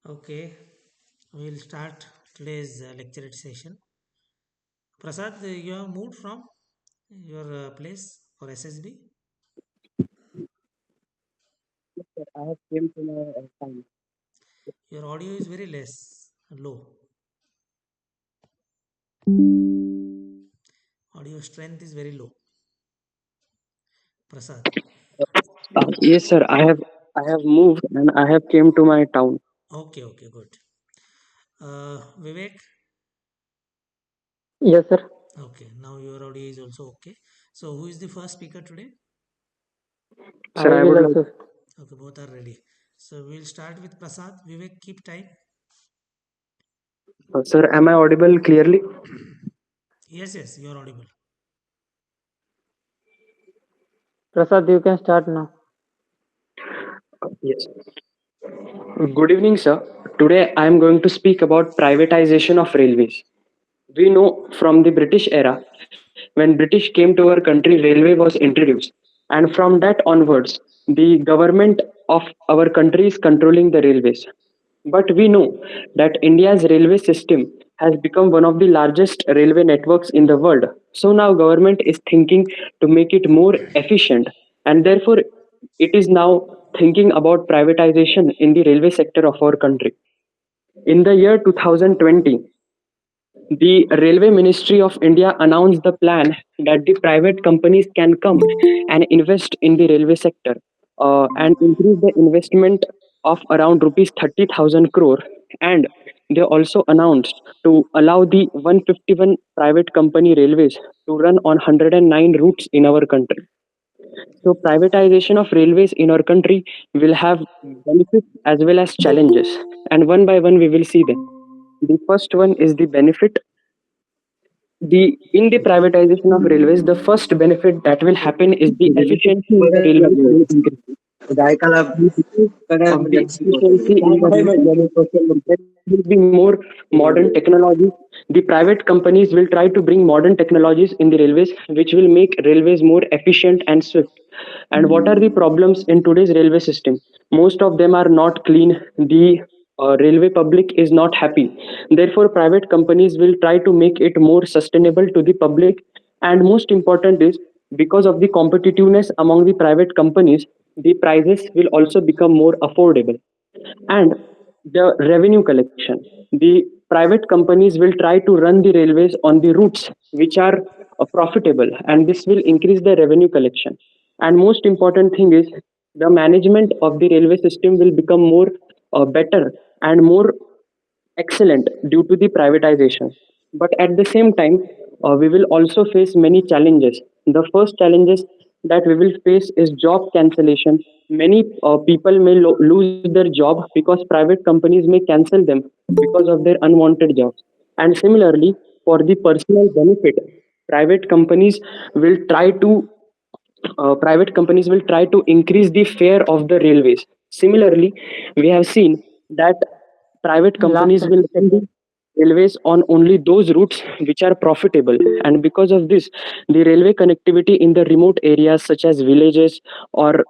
Okay, we'll start today's lecture session. Prasad, you have moved from your place for SSB. I have came to my time. Your audio is very less, low. Audio strength is very low. Prasad. Yes, sir. I have moved and I have came to my town. Okay, okay, good. Vivek. Yes, sir. Okay, now your audio is also okay. So, who is the first speaker today? Sir, I will also. Okay, both are ready. So, we'll start with Prasad. Vivek, keep time. Sir, am I audible clearly? Yes, yes, you're audible. Prasad, you can start now. Yes. Good evening, sir. Today I am going to speak about privatization of railways. We know from the British era, when British came to our country, railway was introduced, and from that onwards, the government of our country is controlling the railways. But we know that India's railway system has become one of the largest railway networks in the world. So now government is thinking to make it more efficient, and therefore it is now thinking about privatization in the railway sector of our country. In the year 2020, the Railway Ministry of India announced the plan that the private companies can come and invest in the railway sector and increase the investment of around rupees 30,000 crore. And they also announced to allow the 151 private company railways to run on 109 routes in our country. So, privatization of railways in our country will have benefits as well as challenges. And one by one, we will see them. The first one is the benefit. The in the privatization of railways, the first benefit that will happen is the efficiency in the railways will increase. Because of the efficiency in the railways, there will be more modern technologies. The private companies will try to bring modern technologies in the railways, which will make railways more efficient and swift. And what are the problems in today's railway system? Most of them are not clean. The railway public is not happy. Therefore, private companies will try to make it more sustainable to the public. And most important is because of the competitiveness among the private companies, the prices will also become more affordable. And the revenue collection. The private companies will try to run the railways on the routes which are profitable, and this will increase the revenue collection. And most important thing is the management of the railway system will become more better and more excellent due to the privatization. But at the same time, we will also face many challenges. The first challenges that we will face is job cancellation. Many people may lose their job because private companies may cancel them because of their unwanted jobs. And similarly, for the personal benefit, private companies will try to private companies will try to increase the fare of the railways. Similarly, we have seen that private Last companies 30 will run seconds. the railways on only those routes which are profitable. And because of this, the railway connectivity in the remote areas such as villages or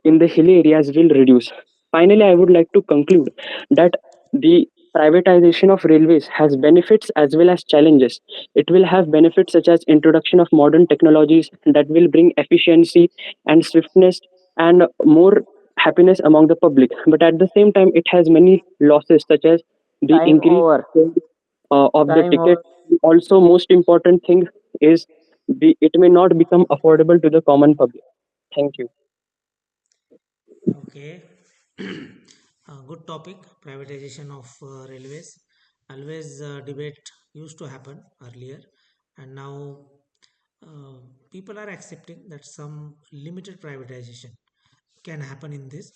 in the hilly areas will reduce. Finally, I would like to conclude that the privatization of railways has benefits as well as challenges. It will have benefits such as introduction of modern technologies that will bring efficiency and swiftness and more happiness among the public. But at the same time, it has many losses such as the Time increased over. cost, of the Time over. ticket. Also, most important thing is it may not become affordable to the common public. Thank you. Okay. Good topic, privatization of railways. Always debate used to happen earlier, and now uh, people are accepting that some limited privatization can happen in this.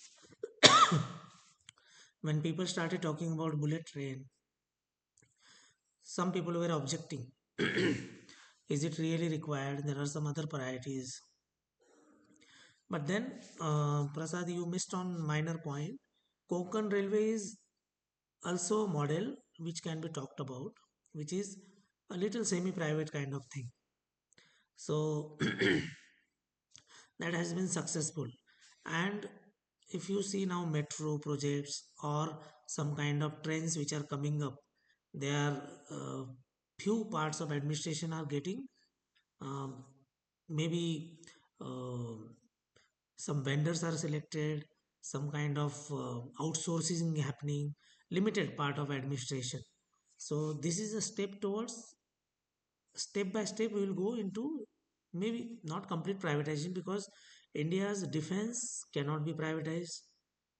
When people started talking about bullet train, some people were objecting. Is it really required? There are some other priorities. But then, Prasad, you missed on minor point. Konkan Railway is also a model which can be talked about, which is a little semi-private kind of thing. So that has been successful. And if you see now metro projects or some kind of trends which are coming up. There are few parts of administration are getting um, maybe uh, some vendors are selected, some kind of outsourcing happening, limited part of administration. So this is a step towards, step by step we will go into maybe not complete privatization, because India's defense cannot be privatized.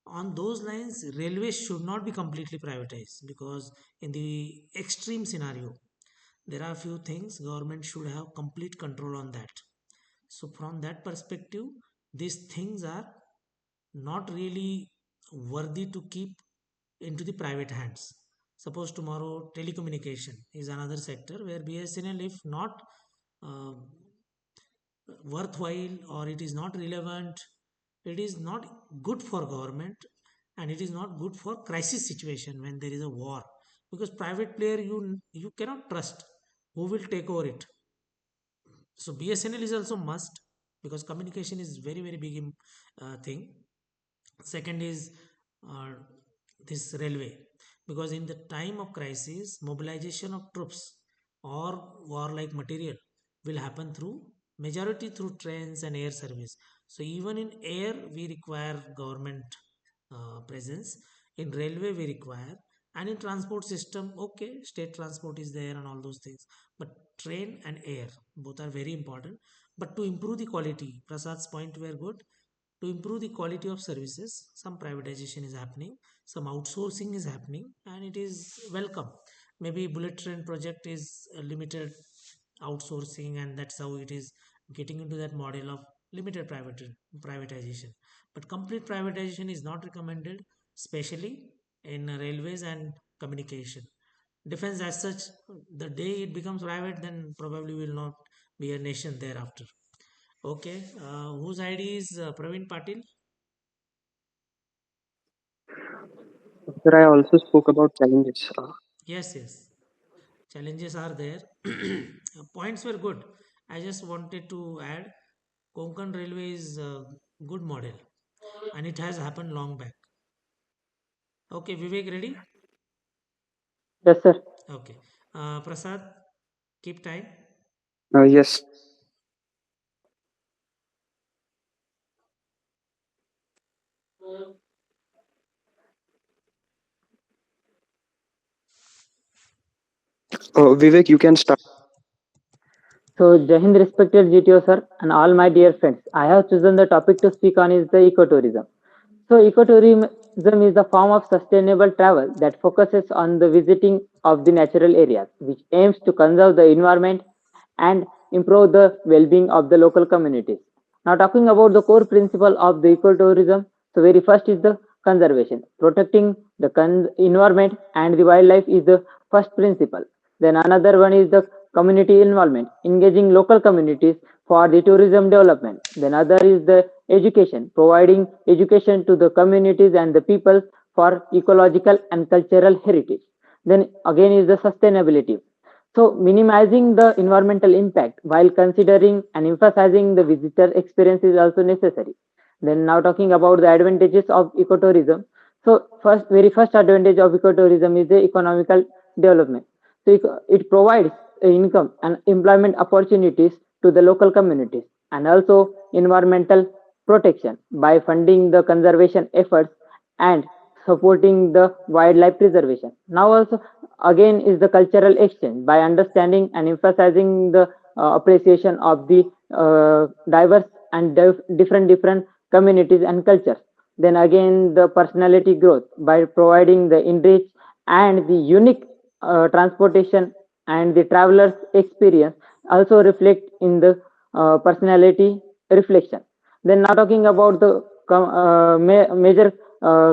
On those lines, railways should not be completely privatized, because in the extreme scenario there are few things government should have complete control on that. So from that perspective, these things are not really worthy to keep into the private hands. Suppose tomorrow telecommunication is another sector where BSNL, if not uh, worthwhile or it is not relevant, it is not good for government, and it is not good for crisis situation when there is a war, because private player you cannot trust who will take over it. So BSNL is also must, because communication is very very big thing. Second is uh, this railway, because in the time of crisis, mobilization of troops or warlike material will happen through majority through trains and air service. So even in air we require government presence. In railway we require, and in transport system, okay, state transport is there and all those things, but train and air both are very important. But to improve the quality, Prasad's point were good. To improve the quality of services, some privatization is happening, some outsourcing is happening, and it is welcome. Maybe bullet train project is a limited outsourcing, and that's how it is getting into that model of limited privatization. But complete privatization is not recommended, especially in railways and communication. Defense as such, the day it becomes private, then probably will not be a nation thereafter. Okay, whose ID is Praveen Patil? Sir, I also spoke about challenges. Yes, yes. Challenges are there. Points were good. I just wanted to add Konkan Railway is a good model, and it has happened long back. Okay, Vivek, ready? Yes, sir. Okay. Prasad, keep time. Yes. Vivek, you can start. So, Jai Hind, respected GTO sir, and all my dear friends. I have chosen the topic to speak on is the ecotourism. So, ecotourism is the form of sustainable travel that focuses on the visiting of the natural areas, which aims to conserve the environment and improve the well-being of the local communities. Now, talking about the core principle of the ecotourism, so very first is the conservation. Protecting the environment and the wildlife is the first principle. Then another one is the community involvement, engaging local communities for the tourism development. Then other is the education, providing education to the communities and the people for ecological and cultural heritage. Then again is the sustainability. So minimizing the environmental impact while considering and emphasizing the visitor experience is also necessary. Then now talking about the advantages of ecotourism. So very first advantage of ecotourism is the economical development. So it provides income and employment opportunities to the local communities, and also environmental protection by funding the conservation efforts and supporting the wildlife preservation. Now also again is the cultural exchange by understanding and emphasizing the appreciation of the diverse and different communities and cultures. Then again the personality growth by providing the enriched and the unique transportation and the traveler's experience also reflect in the personality reflection. Then now talking about the major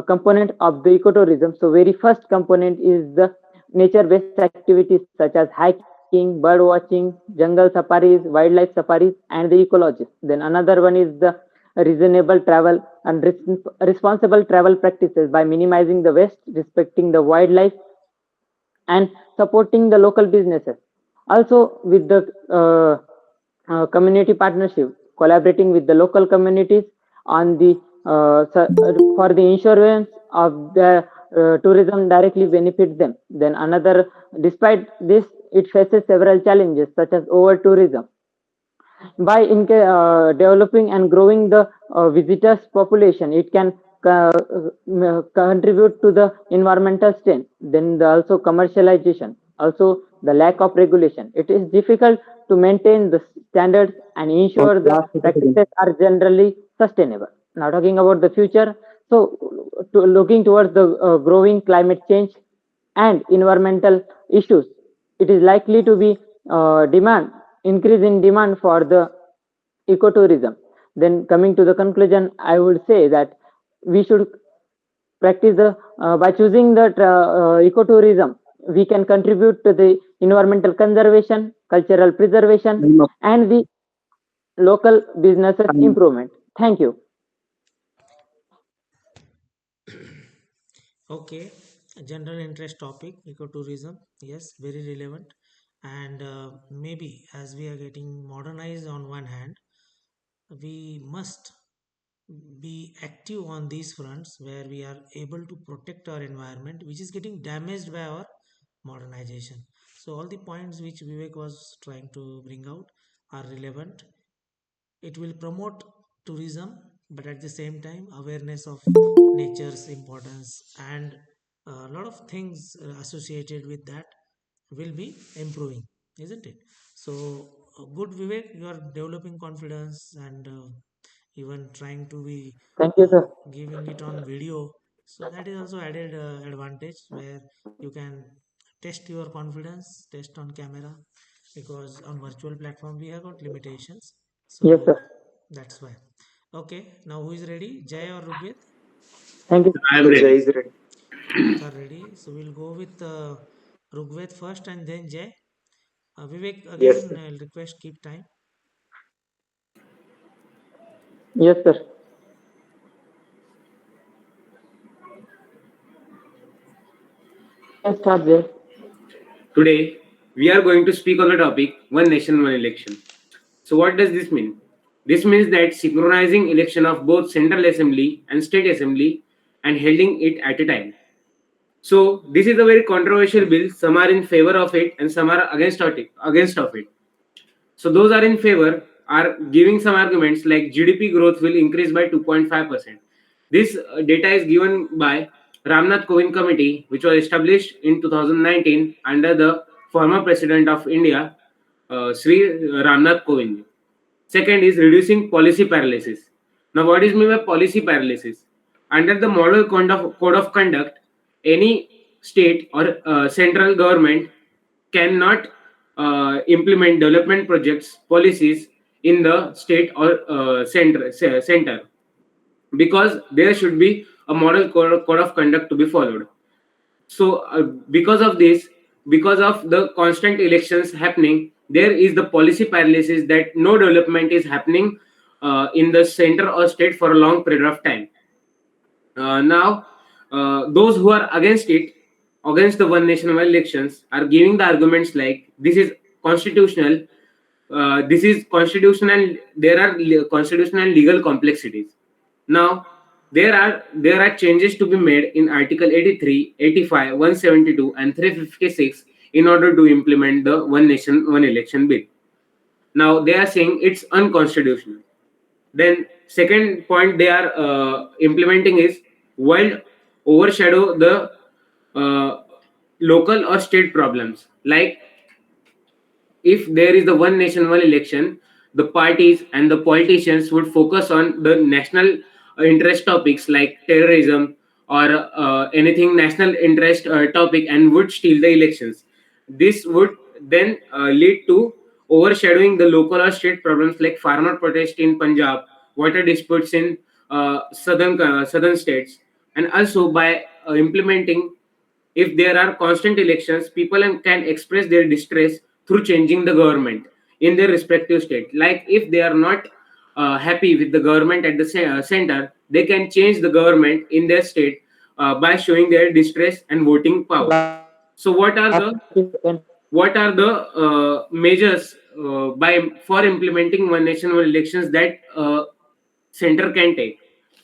component of the ecotourism. So very first component is the nature-based activities such as hiking, bird watching, jungle safaris, wildlife safaris, and the ecologists. Then another one is the reasonable travel and responsible travel practices by minimizing the waste, respecting the wildlife, and supporting the local businesses. Also, with the community partnership, collaborating with the local communities on the for the insurance of the tourism directly benefits them. Then another, despite this, it faces several challenges such as over tourism. By developing and growing the visitors population, it can contribute to the environmental strain. Then also commercialization, also the lack of regulation. It is difficult to maintain the standards and ensure the Last 30 seconds. practices are generally sustainable. Now talking about the future, so looking towards the growing climate change and environmental issues, it is likely to be demand increase in demand for the ecotourism. Then coming to the conclusion, I would say that we should practice the by choosing the ecotourism, we can contribute to the environmental conservation, cultural preservation, Time up. and the local businesses Time. improvement. Thank you. Okay, a general interest topic, ecotourism. Yes, very relevant. And maybe as we are getting modernized on one hand, we must be active on these fronts where we are able to protect our environment, which is getting damaged by our modernization. So, all the points which Vivek was trying to bring out are relevant. It will promote tourism, but at the same time, awareness of nature's importance and a lot of things associated with that will be improving, isn't it? So, good Vivek, you are developing confidence and even trying to be Thank you, sir. giving it on video. So, that is also added advantage where you can test your confidence, test on camera because on virtual platform we have got limitations. Yes, So, sir. that's why. Okay, now who is ready? Jay or Rugved? Thank you. I am Jay ready. is ready. Both are ready. So we'll go with Rugved first and then Jay. Vivek, Yes, again, sir. I'll request keep time. Yes, sir. You can start there. Today, we are going to speak on the topic One Nation, One Election. So, what does this mean? This means that synchronizing election of both Central Assembly and State Assembly and holding it at a time. So, this is a very controversial bill. Some are in favor of it and some are against of it. Against of it. So, those are in favor are giving some arguments like GDP growth will increase by 2.5%. This data is given by Ramnath Kovind Committee, which was established in 2019 under the former President of India, Sri Ramnath Kovind. Second is reducing policy paralysis. Now, what is meant by policy paralysis? Under the Model Code of Conduct, any state or central government cannot implement development projects policies in the state or center because there should be a code of conduct to be followed. So because of this, because of the constant elections happening, there is the policy paralysis that no development is happening in the center or state for a long period of time. Now, those who are against it, against the one nation one elections, are giving the arguments like this is constitutional, this is constitutional. There are constitutional and legal complexities. Now, there are changes to be made in Article 83, 85, 172, and 356 in order to implement the one nation one election bill. Now they are saying it's unconstitutional. Then second point they are implementing is while overshadow the uh, local or state problems. Like if there is the one nation one election, the parties and the politicians would focus on the national interest topics like terrorism or anything national interest topic and would steal the elections. This would then lead to overshadowing the local or state problems like farmer protest in Punjab, water disputes in southern states, and also by implementing, if there are constant elections, people can express their distress through changing the government in their respective state. Like if they are not happy with the government at the center, they can change the government in their state by showing their distress and voting power. Last So seconds. what are the measures by for implementing one nation one elections that center can take?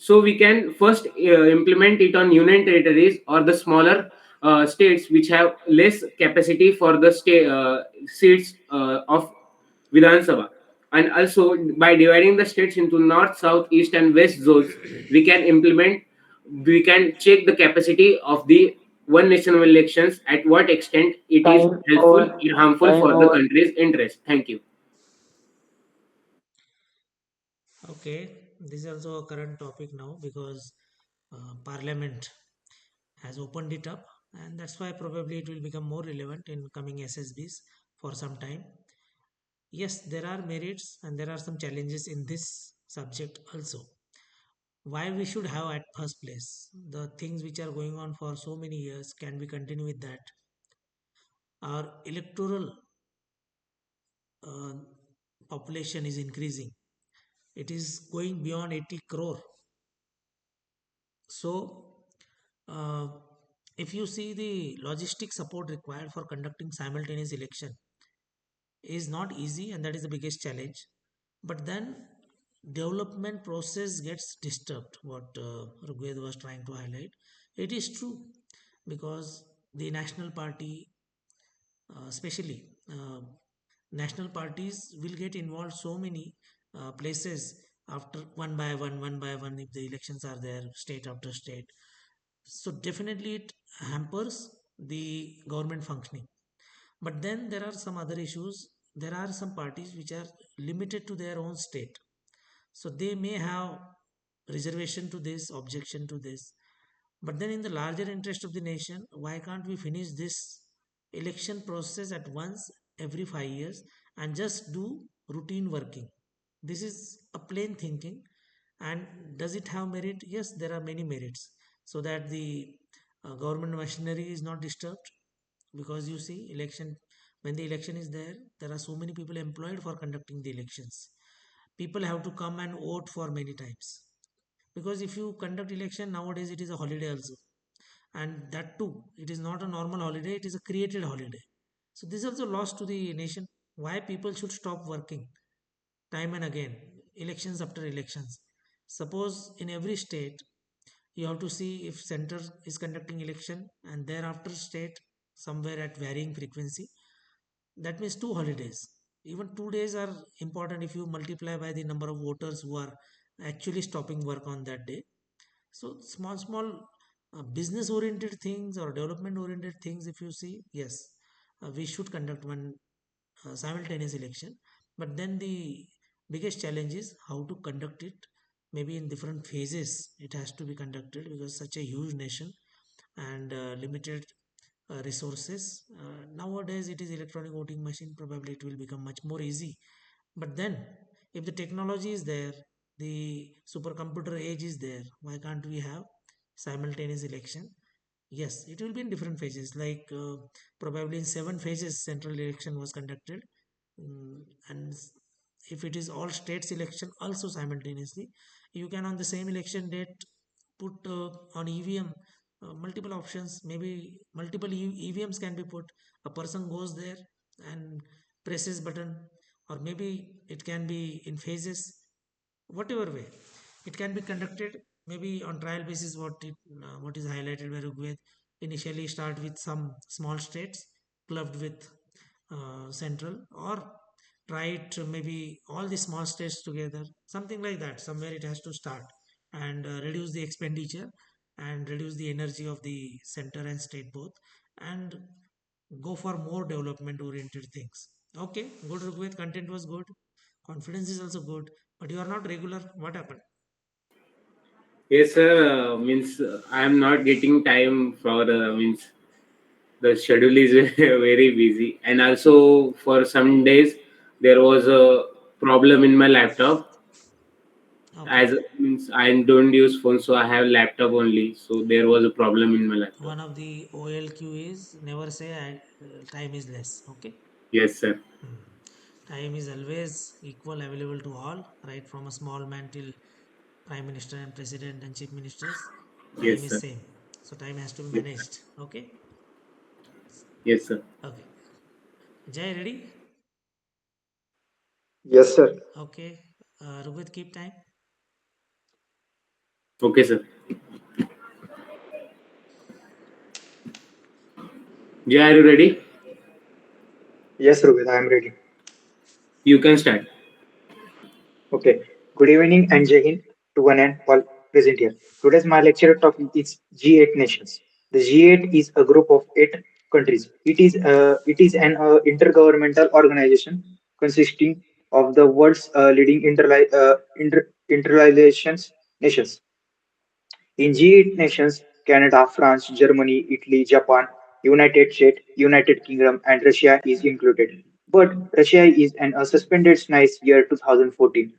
So we can first implement it on union territories or the smaller states which have less capacity for the seats of Vidhan Sabha. And also by dividing the states into north, south, east, and west zones, we can implement, we can check the capacity of the one nation one elections, at what extent it is Time helpful over. or harmful Time for the over. country's interest. Thank you. Okay, this is also a current topic now because Parliament has opened it up, and that's why probably it will become more relevant in coming SSBs for some time. Yes, there are merits and there are some challenges in this subject also. Why we should have at first place the things which are going on for so many years, can we continue with that? Our electoral uh, population is increasing. It is going beyond 80 crore. So, uh, if you see the logistic support required for conducting simultaneous election is not easy, and that is the biggest challenge. But then development process gets disturbed. What Rugved was trying to highlight, it is true because the national party, especially national parties, will get involved so many places after one by one if the elections are there state after state. So definitely it hampers the government functioning. But then there are some other issues. There are some parties which are limited to their own state. So they may have reservation to this, objection to this. But then, in the larger interest of the nation, why can't we finish this election process at once every 5 years and just do routine working? This is a plain thinking. And does it have merit? Yes, there are many merits. So that the government machinery is not disturbed, because you see, election, when the election is there, there are so many people employed for conducting the elections. People have to come and vote for many times, because if you conduct election nowadays, it is a holiday also, and that too, it is not a normal holiday, it is a created holiday. So this is also lost to the nation. Why people should stop working time and again, elections after elections? Suppose in every state you have to see if center is conducting election and thereafter state somewhere at varying frequency, that means two holidays. Even 2 days are important if you multiply by the number of voters who are actually stopping work on that day. So small business oriented things or development oriented things, if you see, yes, we should conduct one simultaneous election. But then the biggest challenge is how to conduct it. Maybe in different phases it has to be conducted, because such a huge nation and limited resources. Nowadays it is electronic voting machine, probably it will become much more easy. But then, if the technology is there, the supercomputer age is there, why can't we have simultaneous election? Yes, it will be in different phases. Like probably in 7 phases, central election was conducted. And if it is all states election also simultaneously, you can on the same election date put on EVM multiple options. Maybe multiple EVMs can be put. A person goes there and presses button, or maybe it can be in phases. Whatever way it can be conducted, maybe on trial basis. What is highlighted by Rugved, initially start with some small states clubbed with central, or try it maybe all the small states together, something like that. Somewhere it has to start, and reduce the expenditure and reduce the energy of the center and state both, and go for more development oriented things. Okay, good Rugved, content was good, confidence is also good, but you are not regular. What happened? Yes, sir. Means I am not getting time for means the schedule is very busy, and also for some days there was a problem in my laptop. Okay. As means I don't use phone, so I have laptop only. So there was a problem in my laptop. One of the OLQ is never say time is less. Okay. Yes, sir. Hmm. Time is always equal, available to all, right from a small man till prime minister and president and chief ministers. Time Yes, is sir. same. So time has to be Yes, managed. Okay. yes, sir. Okay. Jay, ready? Yes, sir. Okay. Rugved, keep time. Okay, sir. Jay, are you ready? Yes, Rugved, I am ready. You can start. Okay. Good evening and Jai Hind to one and all present here. Today's my lecture topic is G8 nations. The G8 is a group of 8 countries. It is an intergovernmental organization consisting of the world's leading interrelations nations. In G8 nations, Canada, France, Germany, Italy, Japan, United States, United Kingdom, and Russia is included. But Russia is an suspended since year 2014.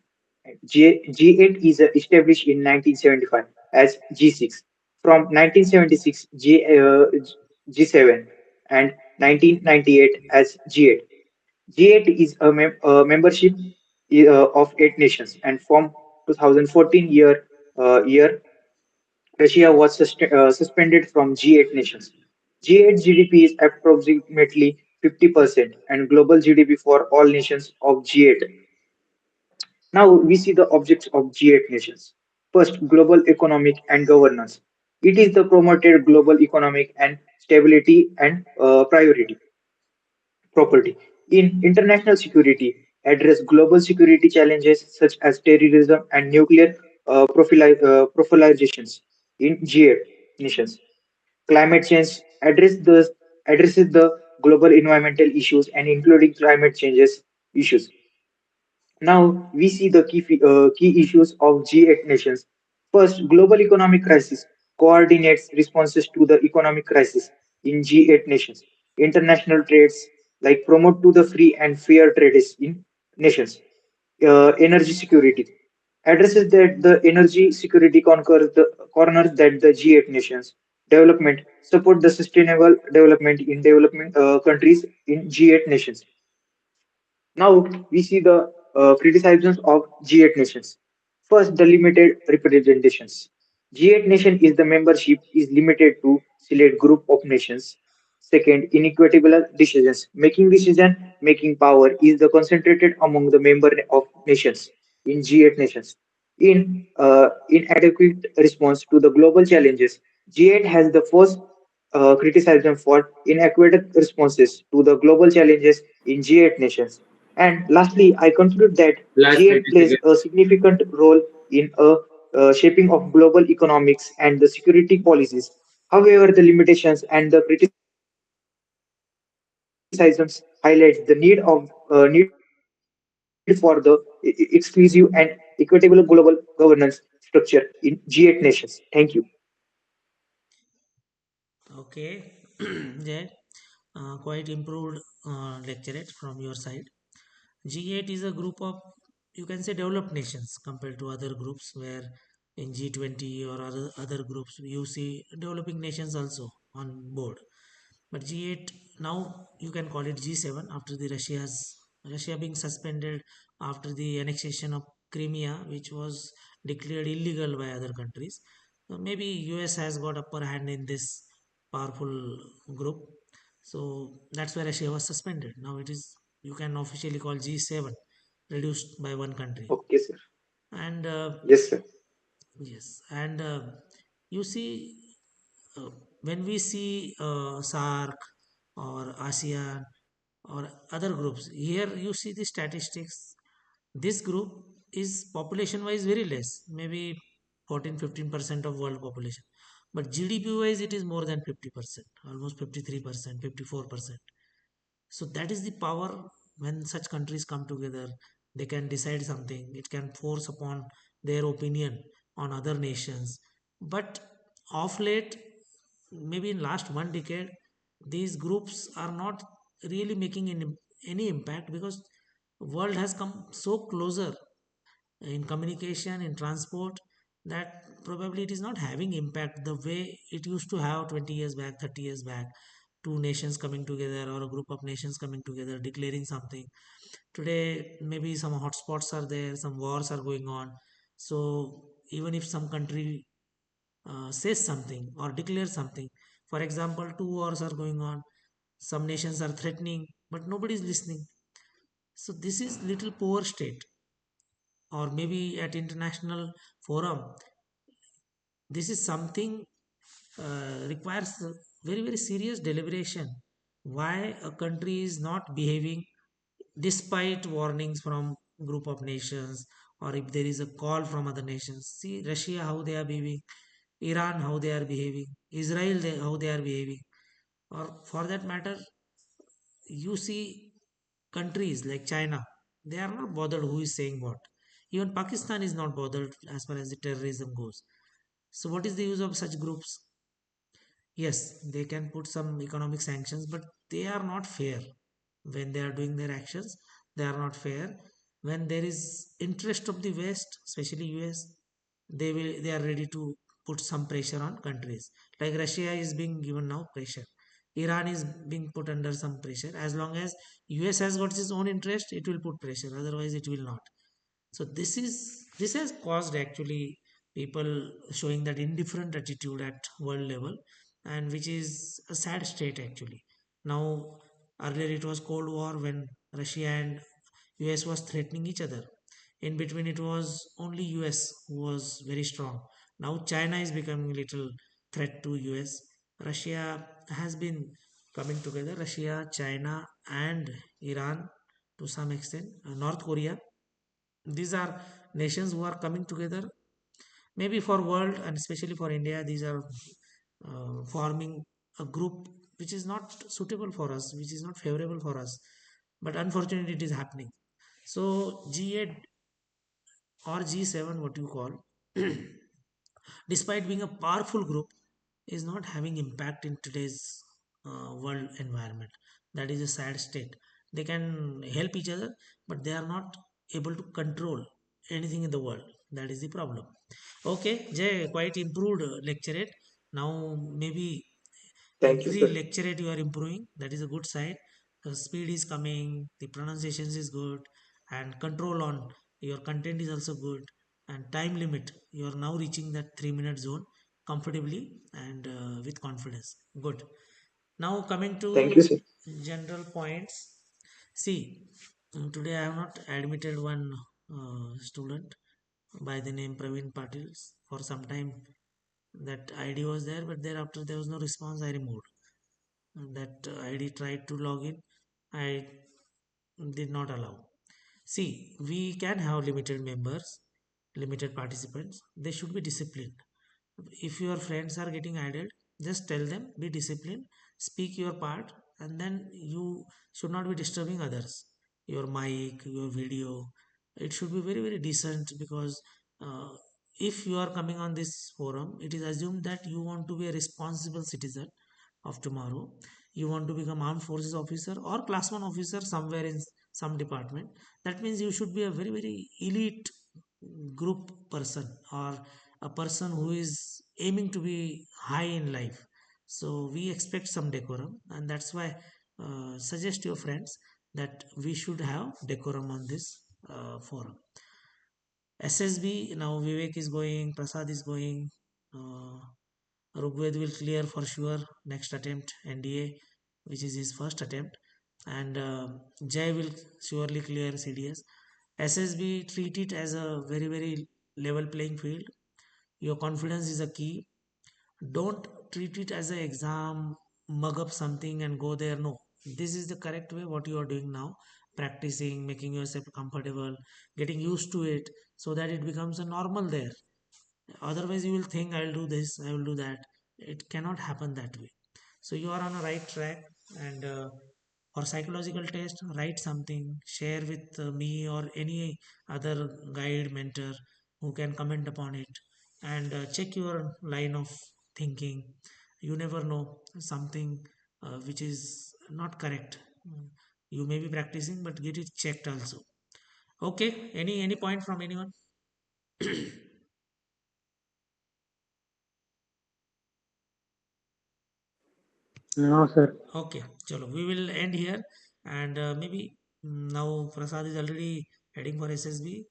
G8 is established in 1975 as G6. From 1976, G7 and 1998 as G8. G8 is a membership of 8 nations, and from 2014 year Russia was suspended from G8 nations. G8 GDP is approximately 50% and global GDP for all nations of G8. Now we see the objects of G8 nations. First, global economic and governance. It is the promoted global economic and stability and priority property. In international security, address global security challenges such as terrorism and nuclear proliferations in G8 nations. Climate change addresses the global environmental issues and including climate changes issues. Now we see the key issues of G8 nations. First, global economic crisis coordinates responses to the economic crisis in G8 nations. International trades like promote to the free and fair trades in nations. Energy security addresses that the energy security conquers the corners that the G8 nations. Development support the sustainable development in developing countries in G8 nations. Now we see the criticisms of G8 nations. First, the limited representations. G8 nation is the membership is limited to select group of nations. Second, inequitable decisions. Making decision making power is the concentrated among the member of nations in G8 nations. In inadequate response to the global challenges, G8 has the first criticism for inadequate responses to the global challenges in G8 nations. And lastly, I conclude that Last 30 G8 plays a seconds. significant role in a shaping of global economics and the security policies. However, the limitations and the criticisms highlights the need for the exclusive and equitable global governance structure in G8 nations. Thank you. Okay, Jay, quite improved lecturate from your side. G8 is a group of, you can say, developed nations compared to other groups where in G20 or other groups you see developing nations also on board. But G8 now you can call it G7 after the Russia being suspended after the annexation of Crimea, which was declared illegal by other countries. So maybe US has got upper hand in this powerful group. So that's why Russia was suspended. Now it is, you can officially call G7, reduced by one country. Okay, sir. And Yes, sir. yes, and you see, uh, when we see SARC or ASEAN or other groups, here you see the statistics. This group is population wise very less, maybe 14-15% of world population. But GDP wise, it is more than 50%, almost 53%, 54%. So that is the power when such countries come together. They can decide something, it can force upon their opinion on other nations. But of late, maybe in last one decade, these groups are not really making any impact because world has come so closer in communication, in transport, that probably it is not having impact the way it used to have 20 years back, 30 years back. Two nations coming together or a group of nations coming together declaring something. Today maybe some hotspots are there, some wars are going on. So even if some country says something or declares something, for example, two wars are going on, some nations are threatening, but nobody is listening. So this is little poor state. Or maybe at international forum, This is something requires very very serious deliberation. Why a country is not behaving despite warnings from group of nations, or if there is a call from other nations. See Russia how they are behaving, Iran how they are behaving, Israel how they are behaving, or for that matter you see countries like China, they are not bothered who is saying what. Even Pakistan is not bothered as far as the terrorism goes. So what is the use of such groups? Yes, they can put some economic sanctions, but they are not fair. When they are doing their actions, they are not fair. When there is interest of the West, especially US, they are ready to put some pressure on countries. Like Russia is being given now pressure, Iran is being put under some pressure. As long as US has got its own interest, it will put pressure, otherwise it will not. So this has caused actually people showing that indifferent attitude at world level, and which is a sad state actually. Now earlier it was Cold War when Russia and US was threatening each other. In between it was only US who was very strong. Now China is becoming a little threat to US. Russia has been coming together, Russia, China, and Iran to some extent, North Korea. These are nations who are coming together, maybe for world and especially for India. These are forming a group which is not suitable for us, which is not favorable for us, but unfortunately it is happening. So G8 or G7, what you call, despite being a powerful group, is not having impact in today's world environment. That is a sad state. They can help each other, but they are not able to control anything in the world. That is the problem. Okay, Jay, quite improved lecturate. Now maybe Thank you, every sir. lecturate you are improving. That is a good sign. The speed is coming, the pronunciations is good, and control on your content is also good. And time limit, you are now reaching that 3 minute zone comfortably and with confidence. Good. Now coming to Thank you, sir. general points. See, today I have not admitted one student by the name Praveen Patil. For some time that ID was there, but thereafter there was no response. I removed that ID. Tried to log in, I did not allow. See, we can have limited members, limited participants. They should be disciplined. If your friends are getting added, just tell them be disciplined, speak your part, and then you should not be disturbing others. Your mic, your video, it should be very very decent, because uh, if you are coming on this forum, it is assumed that you want to be a responsible citizen of tomorrow. You want to become armed forces officer or class 1 officer somewhere in some department. That means you should be a very very elite group person, or a person who is aiming to be high in life. So we expect some decorum, and that's why suggest your friends that we should have decorum on this forum. SSB, now Vivek is going, Prasad is going, uh, Rugved will clear for sure next attempt, NDA, which is his first attempt, and Jay will surely clear CDS. SSB, treat it as a very very level playing field. Your confidence is a key. Don't treat it as an exam, mug up something and go there. No, this is the correct way. What you are doing now, practicing, making yourself comfortable, getting used to it, so that it becomes a normal there. Otherwise you will think I'll do this, I will do that. It cannot happen that way. So you are on a right track. And for psychological test, write something, share with me or any other guide mentor who can comment upon it, and check your line of thinking. You never know something which is not correct. You may be practicing, but get it checked also. Okay, any point from anyone? No, sir. Okay, chalo, we will end here, and maybe now Prasad is already heading for SSB,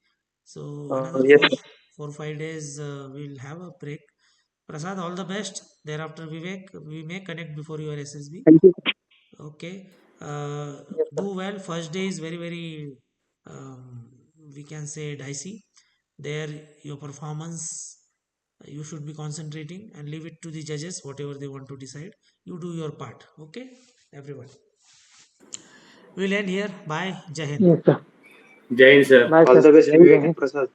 so another Yes, 4 5 days we'll have a break. Prasad, all the best. Thereafter, Vivek, we may connect before your SSB. thank you. Okay, Yes, sir. do well. First day is very very we can say dicey. There, your performance You should be concentrating and leave it to the judges, whatever they want to decide. You do your part. Okay, everyone. We'll end here. Bye. Jai Hind. Yes, sir. Jai Hind, sir. Bye, All sir. the best, Jai Vivek and Hind. Prasad.